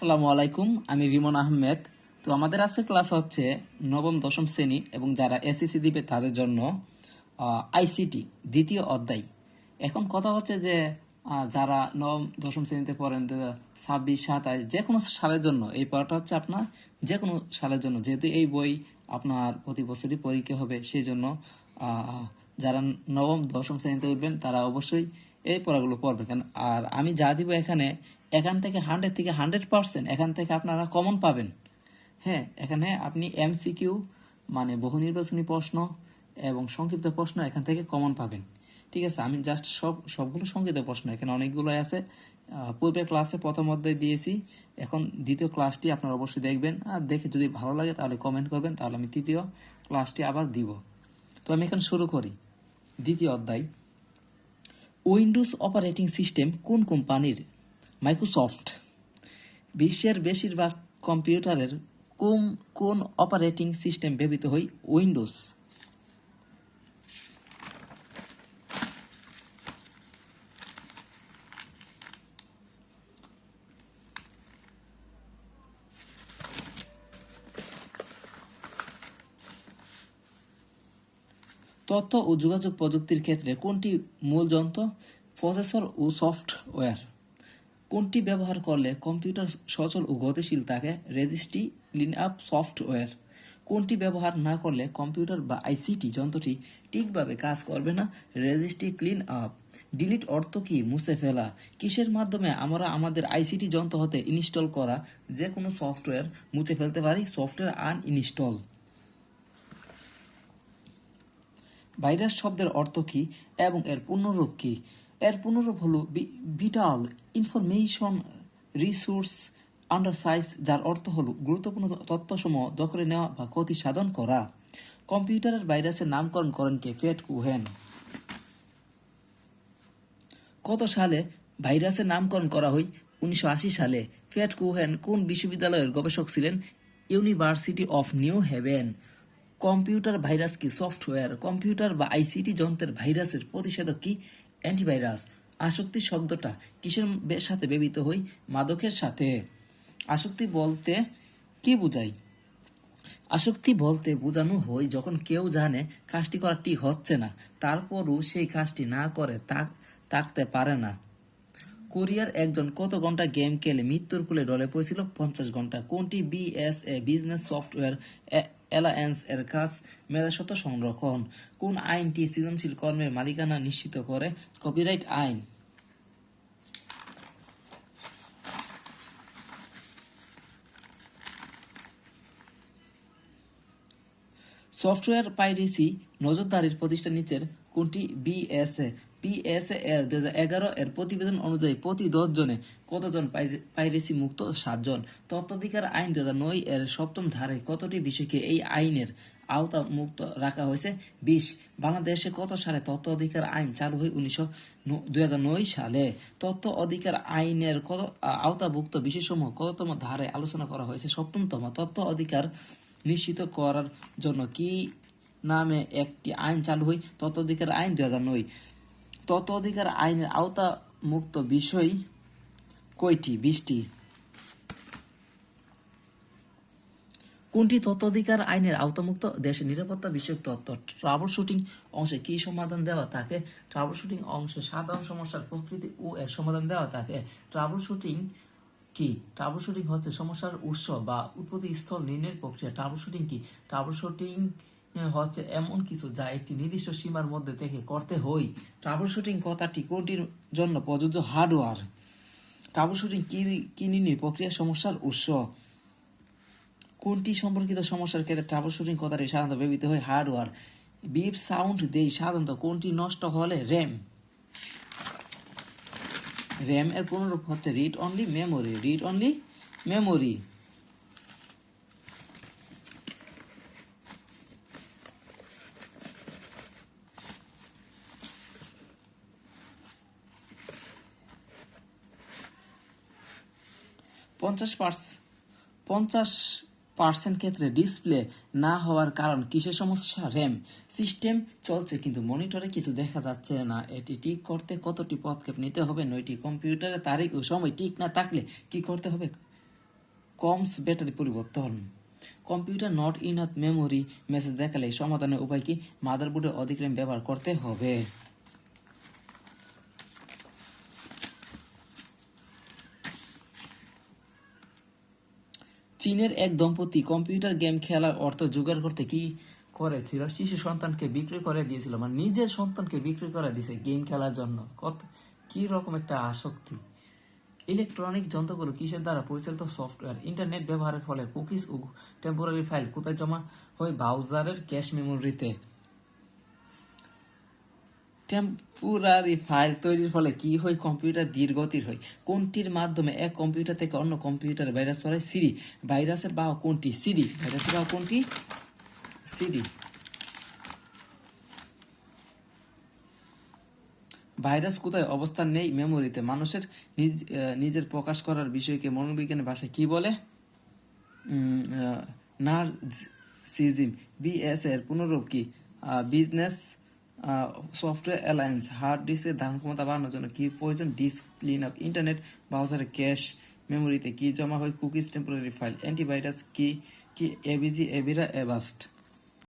আসসালামু আলাইকুম, আমি রিমন আহমেদ। তো আমাদের আজকে ক্লাস হচ্ছে নবম দশম শ্রেণী এবং যারা এসএসসি দিবে তাদের জন্য আইসিটি দ্বিতীয় অধ্যায়। এখন কথা হচ্ছে যে যারা নবম দশম শ্রেণীতে পড়েন 26, 27 যে কোনো সালের জন্য এই পড়াটা হচ্ছে আপনার যে কোনো সালের জন্য, যেহেতু এই বই আপনার প্রতি বছরই পরীক্ষা হবে, সেই জন্য যারা নবম দশম শ্রেণীতে উঠবেন তারা অবশ্যই এই পড়াগুলো পড়বেন। আর আমি যা দিব এখান থেকে 100% এখান থেকে আপনারা কমন পাবেন। হ্যাঁ, এখানে আপনি এমসিকিউ মানে বহু নির্বাচনী প্রশ্ন এবং সংক্ষিপ্ত প্রশ্ন এখান থেকে কমন পাবেন। ঠিক আছে, আমি জাস্ট সবগুলো সংক্ষিপ্ত প্রশ্ন, এখানে অনেকগুলো আছে। পূর্বের ক্লাসে প্রথম অধ্যায় দিয়েছি, এখন দ্বিতীয় ক্লাসটি আপনারা অবশ্যই দেখবেন, আর দেখে যদি ভালো লাগে তাহলে কমেন্ট করবেন, তাহলে আমি তৃতীয় ক্লাসটি আবার দিব। তো আমি এখন শুরু করি। দ্বিতীয় অধ্যায়, উইন্ডোজ অপারেটিং সিস্টেম কোন কোম্পানির? মাইক্রোসফট। বিশ্বের বেশিরভাগ কম্পিউটারের কোন কোন অপারেটিং সিস্টেম ব্যবহৃত হয়? উইন্ডোজ। তথ্য ও যোগাযোগ প্রযুক্তির ক্ষেত্রে কোনটি মূল যন্ত্র? প্রসেসর ও সফটওয়্যার। কোনটি ব্যবহার করলে কম্পিউটার সচল ও গতিশীল থাকে? Registry, clean up, software. কোনটি ব্যবহার না করলে কম্পিউটার বা আইসিটি যন্ত্রটি ঠিকভাবে কাজ করবে না? Registry, clean up. ডিলিট অর্থ কি? মুছে ফেলা। কিসের মাধ্যমে আমরা আমাদের আইসিটি যন্ত্র হতে ইনস্টল করা যে কোনো সফটওয়্যার মুছে ফেলতে পারি? Software uninstall. ভাইরাস শব্দের অর্থ কী এবং এর পূর্ণরূপ কী? এর পূর্ণরূপ হল ভিটাল ইনফরমেশন রিসোর্স আন্ডারসাইজ, যার অর্থ হল গুরুত্বপূর্ণ তথ্যসমূহ দখলে নেওয়া বা ক্ষতি সাধন করা। কম্পিউটারের ভাইরাসের নামকরণ করেন কে? Fred Cohen. কত সালে ভাইরাসের নামকরণ করা হয়? 1980 সালে। ফ্রেড কোহেন কোন বিশ্ববিদ্যালয়ের গবেষক ছিলেন? University of New Haven. Computer virus কি? সফটওয়্যার। কম্পিউটার বা আইসিটি যন্ত্রের ভাইরাসের প্রতিষেধক কি? অ্যান্টিভাইরাস। আসক্তি শব্দটা কিসের সাথে ব্যবহৃত হয়? মাদকের সাথে। আসক্তি বলতে কি বোঝায়? আসক্তি বলতে বোঝানো হয় যখন কেউ জানে কাজটি করা ঠিক হচ্ছে না, তারপরও সেই কাজটি না করে থাকতে পারে না। কোরিয়ার একজন কত ঘন্টা গেম খেলে মৃত্যুর কোলে ঢলে পড়েছিল? 50 ঘন্টা। কোনটি বিএসএ বিজনেস সফটওয়্যার অ্যালায়েন্স এর কাজ? মেধাস্বত্ব সংরক্ষণ। কোন আইনটি সৃজনশীল কর্মের মালিকানা নিশ্চিত করে? কপিরাইট আইন। সফটওয়্যার পাইরেসি নজরদারির প্রতিষ্ঠান নিচের কোনটি? বিএসএ। পিএসএ এর 2011 এর প্রতিবেদন অনুযায়ী প্রতি 10 জনে কতজন পাইরেসি মুক্ত? 7 জন। তথ্য অধিকার আইন 2009 এর 7ম ধারায় কতটি বিষয়কে এই আইনের আওতা মুক্ত রাখা হয়েছে? 20। বাংলাদেশে কত সালে তথ্য অধিকার আইন চালু হয়? 2009 সালে। তথ্য অধিকার আইনের কত আওতাভুক্ত বিষয়সমূহ কততম ধারায় আলোচনা করা হয়েছে? 7তম। তথ্য অধিকার নিশ্চিত করার জন্য কি নামে একটি আইন চালু হয়? তথ্য অধিকার আইন 2009। তথ্য অধিকার আইনের আওতা মুক্ত বিষয় কয়টি? 20টি। কোনটি তথ্য অধিকার আইনের আওতামুক্ত? দেশের নিরাপত্তা বিষয়ক তথ্য। ট্রাবল শুটিং অংশে কি সমাধান দেওয়া থাকে? ট্রাবল শুটিং অংশে সাধারণ সমস্যার প্রকৃতি ও এর সমাধান দেওয়া থাকে। ট্রাবল শুটিং কি? ট্রাবল শুটিং হচ্ছে সমস্যার উৎস বা উৎপত্তি স্থল নির্ণয়ের প্রক্রিয়া। ট্রাবল শুটিং কি? ট্রাবল শুটিং হচ্ছে এমন কিছু যা একটি নির্দিষ্ট সীমার মধ্যে থেকে করতে হয়। ট্রাবল শুটিং কথাটি কোনটির জন্য প্রযোজ্য? হার্ডওয়্যার। ট্রাবল শুটিং কি নির্ণয় প্রক্রিয়া? সমস্যার উৎস। কোনটি সম্পর্কিত সমস্যার ক্ষেত্রে ট্রাবল শুটিং কথাটি সাধারণত ব্যবহৃত হয়? হার্ডওয়্যার। বিপ সাউন্ড দেই সাধারণত কোনটি নষ্ট হলে? র্যাম। র্যাম এর পুনরূপ হচ্ছে read only memory. Read only memory. পঞ্চাশ পার্সেন্ট ক্ষেত্রে ডিসপ্লে না হওয়ার কারণ কিসের সমস্যা? র্যাম। সিস্টেম চলছে কিন্তু মনিটরে কিছু দেখা যাচ্ছে না, এটি ঠিক করতে কতটি পদক্ষেপ নিতে হবে? 9টি। কম্পিউটারে তারিখ ও সময় ঠিক না থাকলে কি করতে হবে? কমস ব্যাটারি পরিবর্তন, computer not enough memory message দেখালে সমাধানের উপায় কি? মাদারবোর্ডে অধিক র্যাম ব্যবহার করতে হবে। চীনের এক দম্পতি কম্পিউটার গেম খেলার অর্থ জোগাড় করতে কি করেছিল? শিশু সন্তানকে বিক্রি করে দিয়েছিল, মানে নিজের সন্তানকে বিক্রি করে দিয়েছে গেম খেলার জন্য। কত কি রকম একটা আসক্তি। ইলেকট্রনিক যন্ত্রগুলো কিসের দ্বারা পরিচালিত? সফটওয়্যার। ইন্টারনেট ব্যবহারের ফলে কুকিজ ও টেম্পোরারি ফাইল কোথায় জমা হয়? ব্রাউজারের ক্যাশ মেমোরিতে। টেম্পোরারি ফাইল তৈরির ফলে কি হয়? কম্পিউটার ধীর গতির হয়। কোনটির মাধ্যমে এক কম্পিউটার থেকে অন্য কম্পিউটারে ভাইরাস ছড়ায়? সিডি। ভাইরাসের বাহক কোনটি? সিডি। ভাইরাসের বাহক কোনটি? সিডি। ভাইরাস কোথায় অবস্থান নেই? মেমোরিতে। মানুষের নিজের প্রকাশ করার বিষয়কে মনোবিজ্ঞানের ভাষায় কি বলে? নার্সিসিজম। বিএস এর পুনরূপ কি? Business software alliance. হার্ড ডিস্কের ধারণ ক্ষমতা বাড়ানোর জন্য কি প্রয়োজন? Disk clean up. ইন্টারনেট ব্রাউজারে ক্যাশ মেমোরিতে কি জমা হয়? Cookies temporary file. অ্যান্টিভাইরাস কি? কি এবিজি, এভিরা, এভাস্ট।